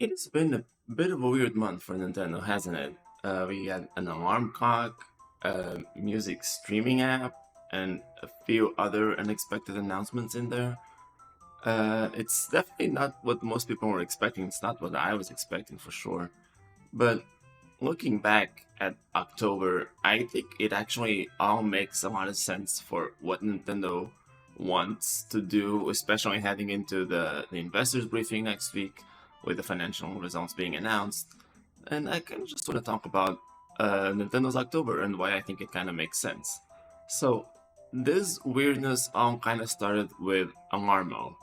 It's been a bit of a weird month for Nintendo, hasn't it? We had an alarm clock, a music streaming app, and a few other unexpected announcements in there. It's definitely not what most people were expecting. It's not what I was expecting for sure. But looking back at October, I think it actually all makes a lot of sense for what Nintendo wants to do, especially heading into the investors briefing next week with the financial results being announced. And I kind of just want to talk about Nintendo's October and why I think it kind of makes sense. So, this weirdness all kind of started with Alarmo.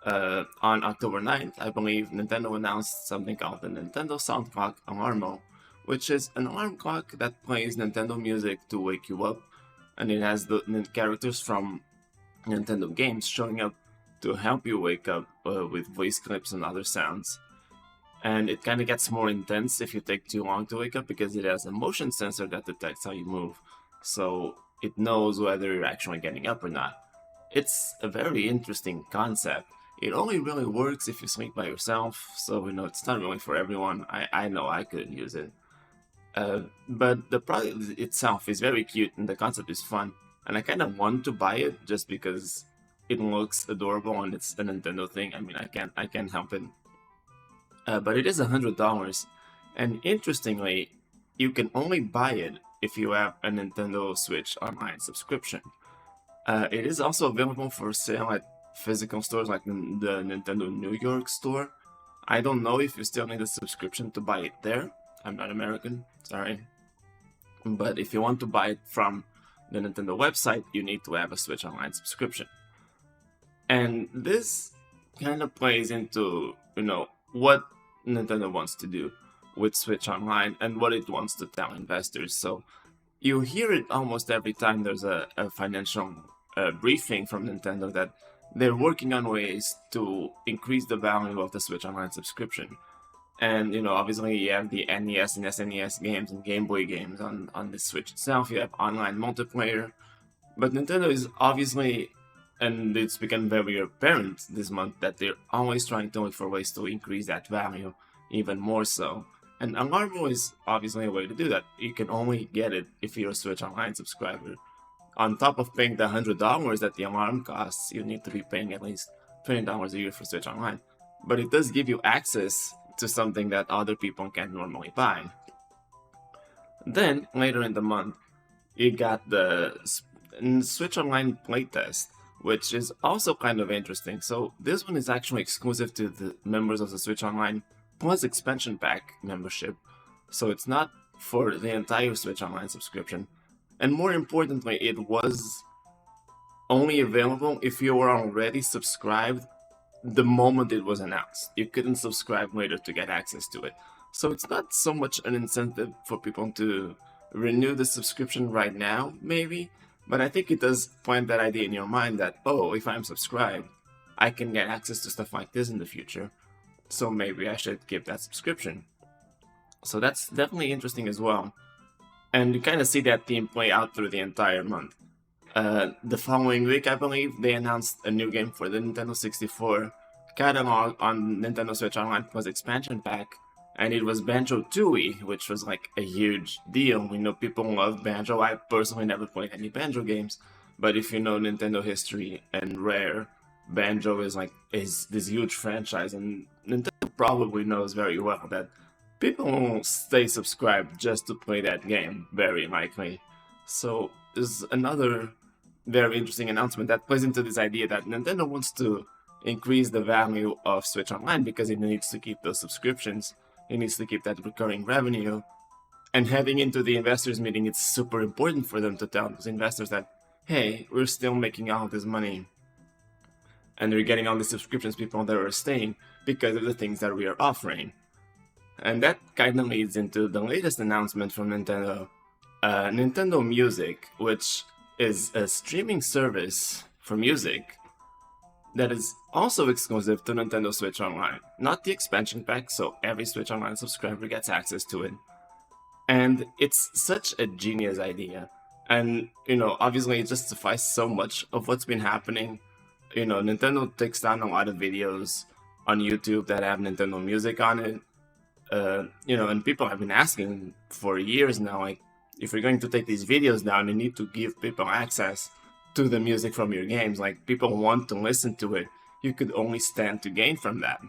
On October 9th, I believe Nintendo announced something called the Nintendo Sound Clock Alarmo, which is an alarm clock that plays Nintendo music to wake you up, and it has the characters from Nintendo games showing up to help you wake up with voice clips and other sounds. And it kind of gets more intense if you take too long to wake up because it has a motion sensor that detects how you move, so it knows whether you're actually getting up or not. It's a very interesting concept. It only really works if you sleep by yourself, so it's not really for everyone. I know I couldn't use it. But the product itself is very cute and the concept is fun, and I kind of want to buy it just because it looks adorable and it's a Nintendo thing. I mean, I can't help it. But it is $100, and interestingly, you can only buy it if you have a Nintendo Switch Online subscription. It is also available for sale at physical stores like the Nintendo New York store. I don't know if you still need a subscription to buy it there. I'm not American, sorry. But if you want to buy it from the Nintendo website, you need to have a Switch Online subscription. And this kind of plays into, what Nintendo wants to do with Switch Online and what it wants to tell investors. So you hear it almost every time there's a financial briefing from Nintendo that they're working on ways to increase the value of the Switch Online subscription. And obviously you have the NES and SNES games and Game Boy games on the Switch itself. You have online multiplayer, but Nintendo is obviously, and it's become very apparent this month that they're always trying to look for ways to increase that value even more so. And Alarmo is obviously a way to do that. You can only get it if you're a Switch Online subscriber. On top of paying the $100 that the alarm costs, you need to be paying at least $20 a year for Switch Online. But it does give you access to something that other people can't normally buy. Then, later in the month, you got the Switch Online playtest, which is also kind of interesting. So this one is actually exclusive to the members of the Switch Online Plus expansion pack membership. So it's not for the entire Switch Online subscription. And more importantly, it was only available if you were already subscribed the moment it was announced. You couldn't subscribe later to get access to it. So it's not so much an incentive for people to renew the subscription right now, maybe, but I think it does plant that idea in your mind that, oh, if I'm subscribed, I can get access to stuff like this in the future. So maybe I should give that subscription. So that's definitely interesting as well. And you kind of see that theme play out through the entire month. The following week, I believe, they announced a new game for the Nintendo 64 catalog on Nintendo Switch Online Plus expansion pack, and it was Banjo-Tooie, which was like a huge deal. We know people love Banjo. I personally never played any Banjo games, but if you know Nintendo history and Rare, Banjo is this huge franchise, and Nintendo probably knows very well that people will stay subscribed just to play that game, very likely. So there's another very interesting announcement that plays into this idea that Nintendo wants to increase the value of Switch Online because it needs to keep those subscriptions, it needs to keep that recurring revenue. And heading into the investors meeting, it's super important for them to tell those investors that, hey, we're still making all this money and we're getting all the subscriptions people that are staying because of the things that we are offering. And that kind of leads into the latest announcement from Nintendo, Nintendo Music, which is a streaming service for music that is also exclusive to Nintendo Switch Online. Not the expansion pack, so every Switch Online subscriber gets access to it. And it's such a genius idea. And, obviously it justifies so much of what's been happening. Nintendo takes down a lot of videos on YouTube that have Nintendo Music on it. And people have been asking for years now, like, if you're going to take these videos down, you need to give people access to the music from your games. Like, people want to listen to it. You could only stand to gain from that.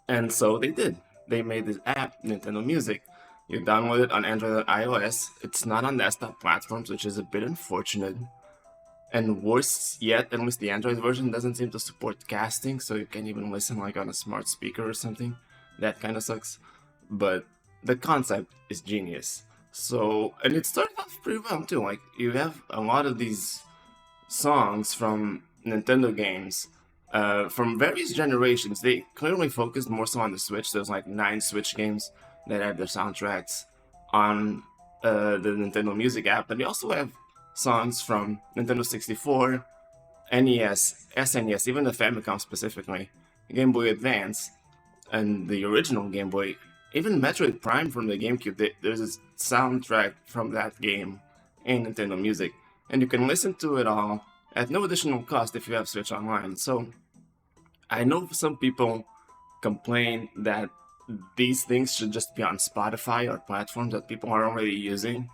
And so they did. They made this app, Nintendo Music. You download it on Android and iOS. It's not on desktop platforms, which is a bit unfortunate. And worse yet, at least the Android version doesn't seem to support casting, so you can't even listen like on a smart speaker or something. That kind of sucks. But the concept is genius. So, and it started off pretty well too. Like, you have a lot of these songs from Nintendo games from various generations. They clearly focused more so on the Switch. There's like 9 Switch games that have their soundtracks on the Nintendo Music app, but they also have songs from Nintendo 64, NES, SNES, even the Famicom specifically, Game Boy Advance, and the original Game Boy, even Metroid Prime from the GameCube. There's a soundtrack from that game in Nintendo Music, and you can listen to it all at no additional cost if you have Switch Online. So I know some people complain that these things should just be on Spotify or platforms that people are already using,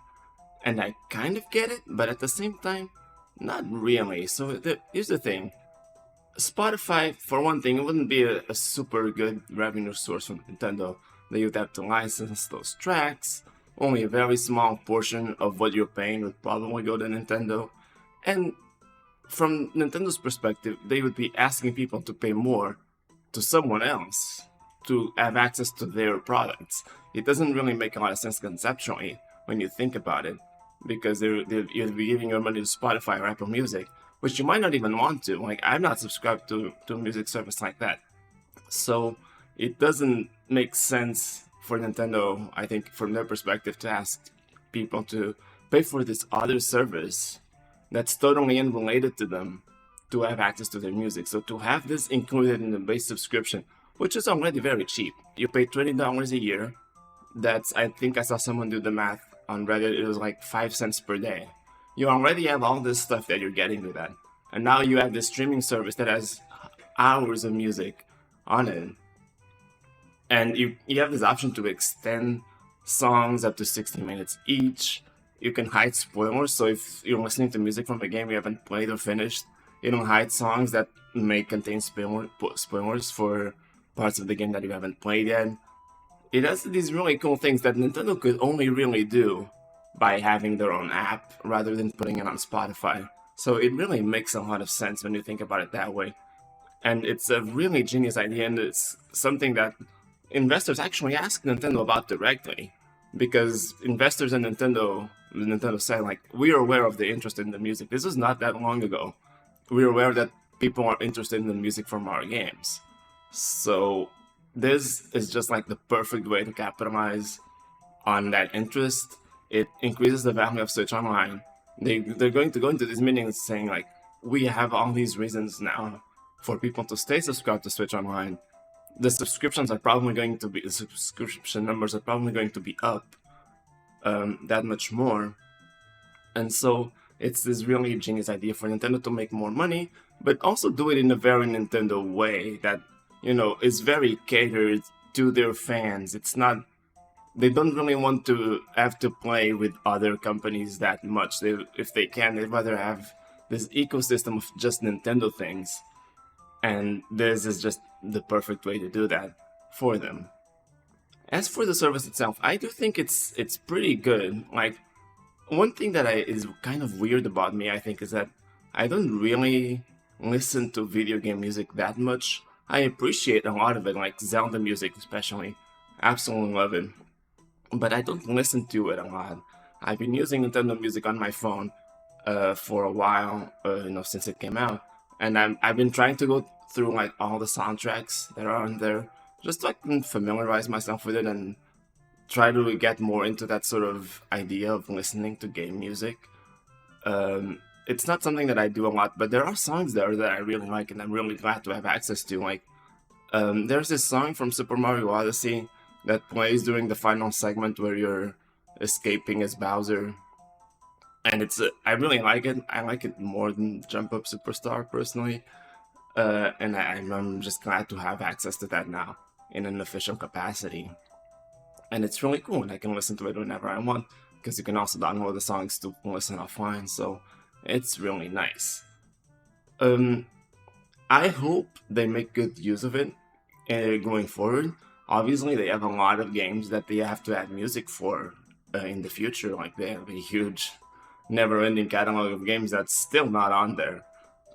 and I kind of get it, but at the same time, not really. So here's the thing. Spotify, for one thing, it wouldn't be a super good revenue source for Nintendo. They would have to license those tracks. Only a very small portion of what you're paying would probably go to Nintendo. And from Nintendo's perspective, they would be asking people to pay more to someone else to have access to their products. It doesn't really make a lot of sense conceptually when you think about it, because you'd be giving your money to Spotify or Apple Music, which you might not even want to. Like, I'm not subscribed to a music service like that. So it doesn't make sense for Nintendo, I think, from their perspective, to ask people to pay for this other service that's totally unrelated to them to have access to their music. So to have this included in the base subscription, which is already very cheap, you pay $20 a year. I think I saw someone do the math on Reddit, it was like 5 cents per day. You already have all this stuff that you're getting with that. And now you have this streaming service that has hours of music on it. And you have this option to extend songs up to 60 minutes each. You can hide spoilers, so if you're listening to music from a game you haven't played or finished, you don't hide songs that may contain spoilers for parts of the game that you haven't played yet. It has these really cool things that Nintendo could only really do by having their own app rather than putting it on Spotify. So it really makes a lot of sense when you think about it that way. And it's a really genius idea, and it's something that investors actually ask Nintendo about directly, because investors and Nintendo said, like, we are aware of the interest in the music. This was not that long ago. We are aware that people are interested in the music from our games. So this is just like the perfect way to capitalize on that interest. It increases the value of Switch Online. They're going to go into these meetings saying, like, we have all these reasons now for people to stay subscribed to Switch Online. The subscription numbers are probably going to be up that much more. And so it's this really genius idea for Nintendo to make more money, but also do it in a very Nintendo way that, is very catered to their fans. It's not, they don't really want to have to play with other companies that much. If they can, they'd rather have this ecosystem of just Nintendo things. And this is just the perfect way to do that for them. As for the service itself, I do think it's pretty good. Like, one thing that is kind of weird about me, I think, is that I don't really listen to video game music that much. I appreciate a lot of it, like Zelda music especially. Absolutely love it. But I don't listen to it a lot. I've been using Nintendo Music on my phone for a while, since it came out. And I've been trying to go through like all the soundtracks that are on there, just so I can familiarize myself with it and try to get more into that sort of idea of listening to game music. It's not something that I do a lot, but there are songs there that I really like and I'm really glad to have access to. Like, there's this song from Super Mario Odyssey that plays during the final segment where you're escaping as Bowser. And I really like it. I like it more than Jump Up Superstar, personally. and I'm just glad to have access to that now in an official capacity. And it's really cool, and I can listen to it whenever I want because you can also download the songs to listen offline. So it's really nice. Um, I hope they make good use of it going forward. Obviously, they have a lot of games that they have to add music for in the future. Like they have a huge, never-ending catalog of games that's still not on there.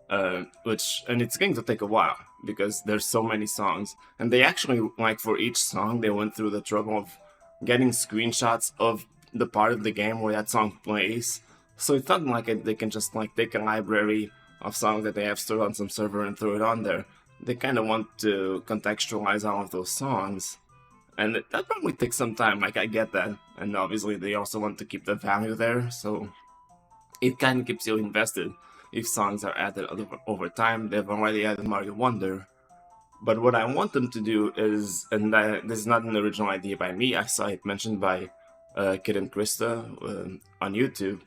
And it's going to take a while because there's so many songs, and they actually like for each song they went through the trouble of getting screenshots of the part of the game where that song plays. So it's not like they can just like take a library of songs that they have stored on some server and throw it on there. They kind of want to contextualize all of those songs, and that probably takes some time. Like I get that, and obviously they also want to keep the value there, so it kind of keeps you invested if songs are added over time. They've already added Mario Wonder. But what I want them to do is, and this is not an original idea by me, I saw it mentioned by Kid and Krista on YouTube,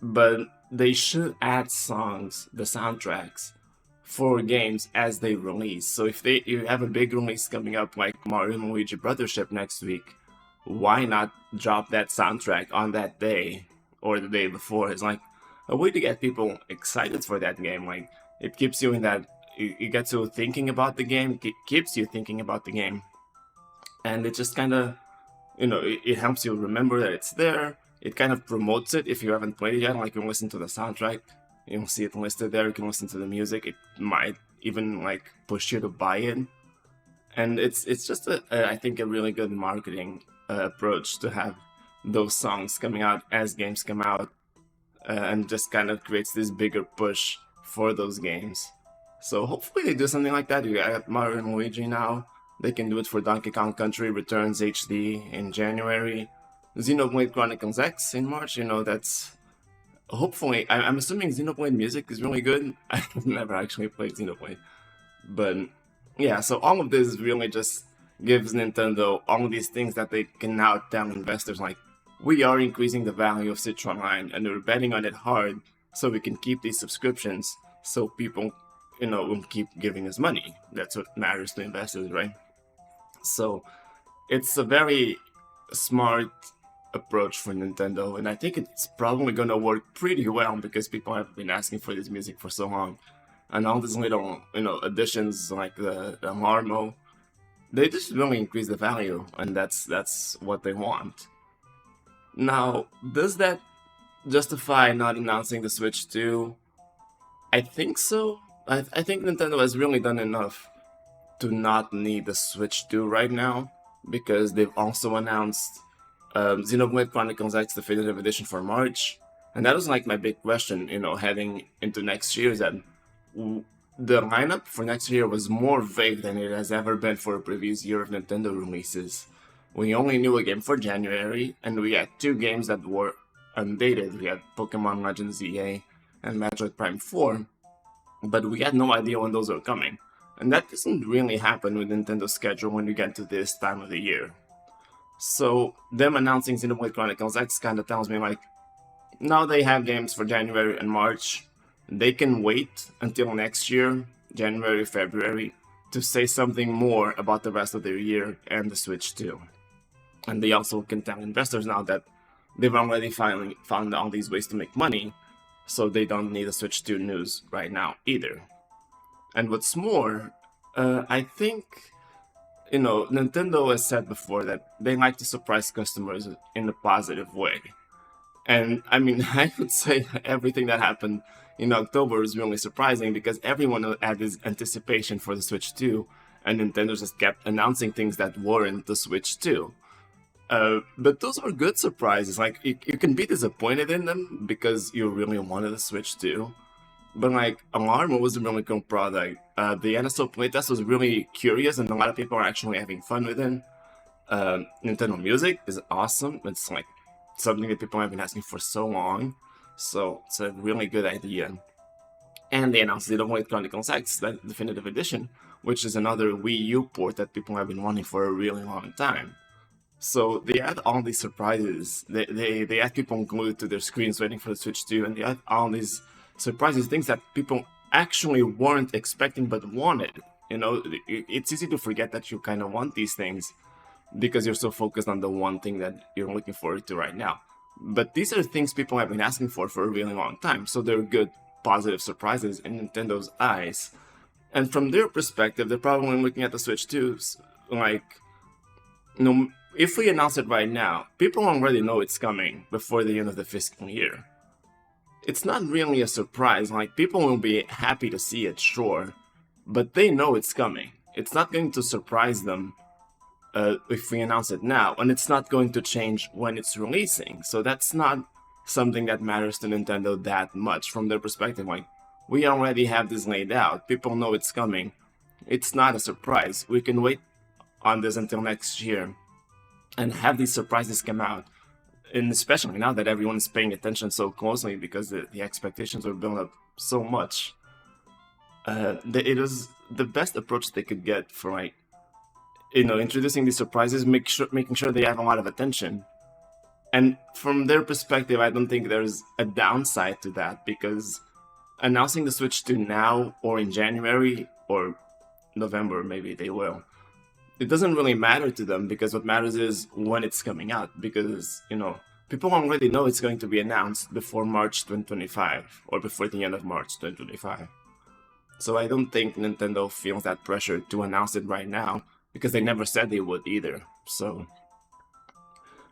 but they should add songs, the soundtracks, for games as they release. So if you have a big release coming up like Mario and Luigi Brothership next week, why not drop that soundtrack on that day or the day before? It's like a way to get people excited for that game. Like it keeps you in that you get to thinking about the game, keeps you thinking about the game, and it just kind of it helps you remember that it's there. It kind of promotes it if you haven't played it yet. Like you can listen to the soundtrack, you'll see it listed there. You can listen to the music. It might even like push you to buy it, and it's just I think a really good marketing approach to have those songs coming out as games come out, and just kind of creates this bigger push for those games. So hopefully they do something like that. You got Mario and Luigi now. They can do it for Donkey Kong Country Returns HD in January. Xenoblade Chronicles X in March. That's hopefully. I'm assuming Xenoblade music is really good. I've never actually played Xenoblade, but yeah. So all of this really just gives Nintendo all of these things that they can now tell investors like, we are increasing the value of Switch Online and we're betting on it hard so we can keep these subscriptions so people will keep giving us money. That's what matters to investors, right? So it's a very smart approach for Nintendo, and I think it's probably going to work pretty well because people have been asking for this music for so long. And all these little additions like the Marmo, they just really increase the value, and that's what they want. Now, does that justify not announcing the Switch 2? I think so. I think Nintendo has really done enough to not need the Switch 2 right now, because they've also announced Xenoblade Chronicles X Definitive Edition for March. And that was like my big question, heading into next year, is that the lineup for next year was more vague than it has ever been for a previous year of Nintendo releases. We only knew a game for January, and we had 2 games that were undated. We had Pokemon Legends EA and Metroid Prime 4, but we had no idea when those were coming. And that doesn't really happen with Nintendo's schedule when you get to this time of the year. So them announcing Xenoblade Chronicles X kind of tells me like, now they have games for January and March. They can wait until next year, January, February, to say something more about the rest of their year and the Switch 2. And they also can tell investors now that they've already finally found all these ways to make money, so they don't need a Switch 2 news right now either. And what's more, I think, Nintendo has said before that they like to surprise customers in a positive way. And I mean, I would say everything that happened in October is really surprising because everyone had this anticipation for the Switch 2, and Nintendo just kept announcing things that weren't the Switch 2. But those are good surprises. Like, you can be disappointed in them because you really wanted the Switch 2. But like, Alarm was a really cool product. The NSO playtest was really curious, and a lot of people are actually having fun with it. Nintendo Music is awesome. It's like something that people have been asking for so long. So it's a really good idea. And they announced Xenoblade Chronicles X, that Definitive Edition, which is another Wii U port that people have been wanting for a really long time. So they had all these surprises. They had people glued to their screens waiting for the Switch 2, and they had all these surprises, things that people actually weren't expecting but wanted. You know, it's easy to forget that you kind of want these things because you're so focused on the one thing that you're looking forward to right now. But these are things people have been asking for a really long time, so they're good, positive surprises in Nintendo's eyes. And from their perspective, they're probably looking at the Switch too, like, you know, if we announce it right now, people already know it's coming before the end of the fiscal year. It's not really a surprise, like, people will be happy to see it, sure, but they know it's coming. It's not going to surprise them if we announce it now, and it's not going to change when it's releasing. So that's not something that matters to Nintendo that much from their perspective. Like, we already have this laid out. People know it's coming. It's not a surprise. We can wait on this until next year and have these surprises come out. And especially now that everyone is paying attention so closely because the expectations were built up so much. It was the best approach they could get for, like, you know, introducing these surprises, making sure they have a lot of attention. And from their perspective, I don't think there's a downside to that, because announcing the Switch 2 now or in January or November, maybe they will, it doesn't really matter to them, because what matters is when it's coming out, because, you know, people already know it's going to be announced before March 2025 or before the end of March 2025. So I don't think Nintendo feels that pressure to announce it right now, because they never said they would either. So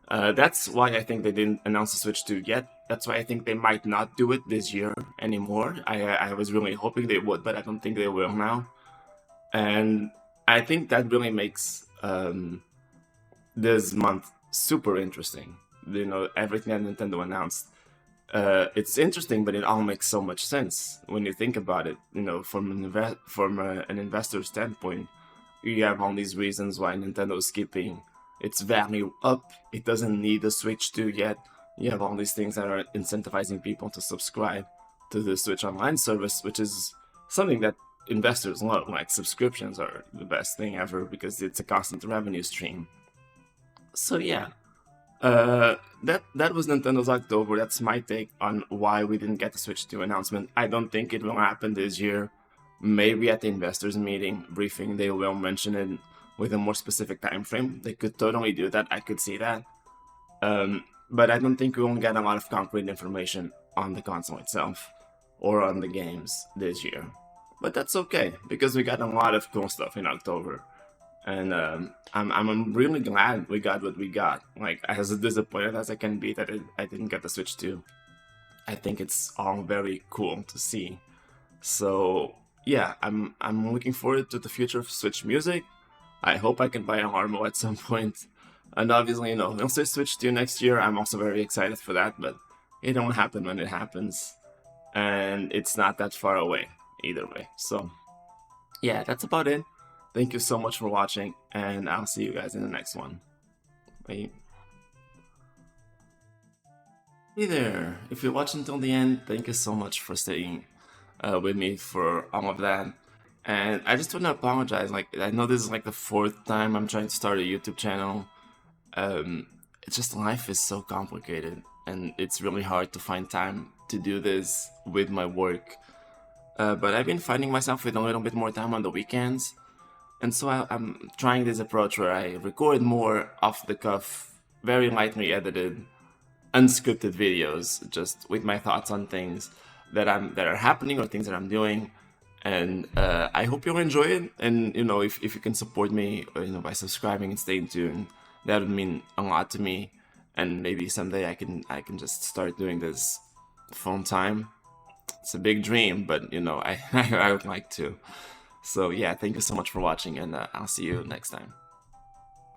that's why I think they didn't announce the Switch 2 yet. That's why I think they might not do it this year anymore. I was really hoping they would, but I don't think they will now. And I think that really makes this month super interesting. You know, everything that Nintendo announced. It's interesting, but it all makes so much sense when you think about it. You know, from an investor standpoint, you have all these reasons why Nintendo is keeping its value up. It doesn't need the Switch 2 yet. You have all these things that are incentivizing people to subscribe to the Switch Online service, which is something that investors love. Like, subscriptions are the best thing ever because it's a constant revenue stream. So yeah, that was Nintendo's October. That's my take on why we didn't get the Switch 2 announcement. I don't think it will happen this year. Maybe at the investors meeting briefing they will mention it with a more specific time frame. They could totally do that. I could see that. But I don't think we will get a lot of concrete information on the console itself or on the games this year. But that's okay, because we got a lot of cool stuff in October. And I'm really glad we got what we got. Like, as disappointed as I can be that I didn't get the Switch 2. I think it's all very cool to see. So yeah, I'm looking forward to the future of Switch music. I hope I can buy an Armo at some point. And obviously, you know, we'll say Switch 2 next year. I'm also very excited for that, but it won't happen when it happens. And it's not that far away either way. So yeah, that's about it. Thank you so much for watching, and I'll see you guys in the next one. Bye. Hey there! If you watched until the end, thank you so much for staying with me for all of that. And I just want to apologize. Like, I know this is like the 4th time I'm trying to start a YouTube channel. It's just, life is so complicated, and it's really hard to find time to do this with my work. But I've been finding myself with a little bit more time on the weekends. And so I'm trying this approach where I record more off the cuff, very lightly edited, unscripted videos, just with my thoughts on things that are happening or things that I'm doing. And I hope you'll enjoy it. And, you know, if you can support me, you know, by subscribing and staying tuned, that would mean a lot to me. And maybe someday I can just start doing this full time. It's a big dream, but, you know, I would like to. So yeah, thank you so much for watching, and I'll see you next time.